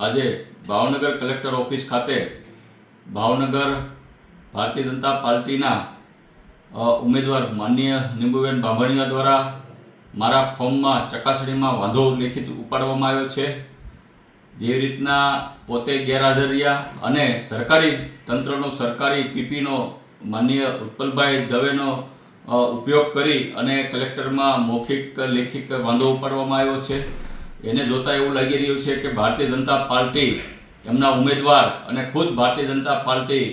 આજે Bhavnagar collector office ખાતે ભાવનગર ભારતીય જનતા પાર્ટીના ઉમેદવાર માનનીય નીમુબેન બાંભણિયા દ્વારા મારા ફોર્મમાં ચકાસણીમાં વાંધો લેખિત ઉપાડવામાં આવ્યો છે। જેવી રીતના પોતે ગેરહાજર રહ્યા અને સરકારી તંત્રનો સરકારી પીપીનો માનનીય ઉત્પલભાઈ દવેનો ઉપયોગ કરી અને કલેક્ટરમાં મૌખિક લેખિત વાંધો ઉપાડવામાં આવ્યો છે। એને જોતાં એવું લાગી રહ્યું છે કે ભારતીય જનતા પાર્ટી એમના ઉમેદવાર અને ખુદ ભારતીય જનતા પાર્ટી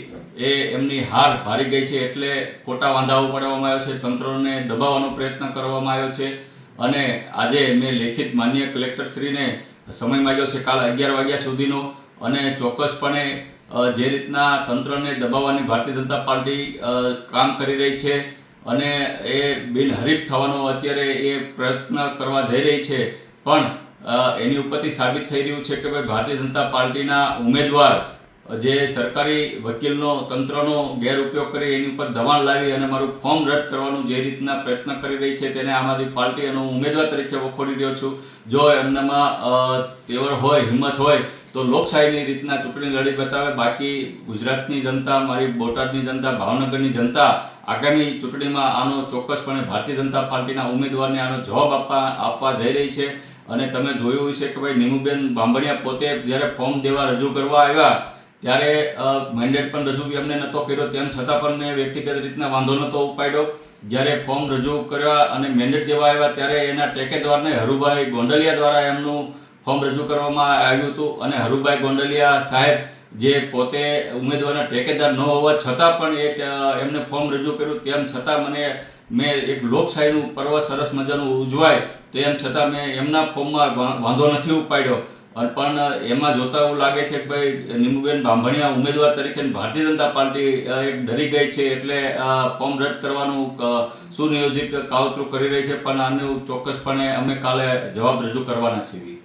એ એમની હાર હારી ગઈ છે, એટલે ખોટા વાંધા ઉપાડવામાં આવ્યો છે, તંત્રને દબાવવાનો પ્રયત્ન કરવામાં આવ્યો છે। અને આજે મેં લેખિત માનનીય કલેક્ટરશ્રીને સમય માંગ્યો છે કાલ 11 વાગ્યા સુધીનો, અને ચોક્કસપણે જે રીતના તંત્રને દબાવવાની ભારતીય જનતા પાર્ટી કામ કરી રહી છે અને એ બિનહરીફ થવાનો અત્યારે એ પ્રયત્ન કરવા જઈ રહી છે, પણ એની ઉપરથી સાબિત થઈ રહ્યું છે કે ભાઈ ભારતીય જનતા પાર્ટીના ઉમેદવાર જે સરકારી વકીલનો તંત્રનો ગેરઉપયોગ કરી એની ઉપર દબાણ લાવી અને મારું ફોર્મ રદ કરવાનું જે રીતના પ્રયત્ન કરી રહી છે તેને આમ આદમી પાર્ટી અને હું ઉમેદવાર તરીકે વખોડી રહ્યો છું। જો એમનામાં તેવર હોય, હિંમત હોય તો લોકશાહીની રીતના ચૂંટણી લડી બતાવે। બાકી ગુજરાતની જનતા, મારી બોટાદની જનતા, ભાવનગરની જનતા આગામી ચૂંટણીમાં આનો ચોક્કસપણે ભારતીય જનતા પાર્ટીના ઉમેદવારને આનો જવાબ આપવા જઈ રહી છે। અને તમે જોયું છે કે ભાઈ નીમુબેન બાંભણિયા પોતે જ્યારે ફોર્મ દેવા રજૂ કરવા આવ્યા ત્યારે મેન્ડેટ પણ રજૂ એમને નહોતો કર્યો, તેમ છતાં પણ મેં વ્યક્તિગત રીતના વાંધો નહોતો ઉપાડ્યો। જ્યારે ફોર્મ રજૂ કરવા અને મેન્ડેટ દેવા આવ્યા ત્યારે એના ટેકેદારને હરુભાઈ ગોંડલિયા દ્વારા એમનું ફોર્મ રજૂ કરવામાં આવ્યું હતું, અને હરુભાઈ ગોંડલિયા સાહેબ જે પોતે ઉમેદવારના ટેકેદાર ન હોવા છતાં પણ એમને ફોર્મ રજૂ કર્યું, તેમ છતાં મેં એક લોકશાહીનું પર્વ સરસ મજાનું ઉજવાય તેમ છતાં મેં એમના ફોર્મમાં વાંધો નથી ઉપાડ્યો। પણ એમાં જોતા એવું લાગે છે કે ભાઈ નીમુબેન બાંભણિયા ઉમેદવાર તરીકે ભારતીય જનતા પાર્ટી એક ડરી ગઈ છે, એટલે ફોર્મ રદ કરવાનું સુનિયોજિત કાવતરું કરી રહી છે, પણ આનું ચોક્કસપણે અમે કાલે જવાબ રજૂ કરવાના છીએ।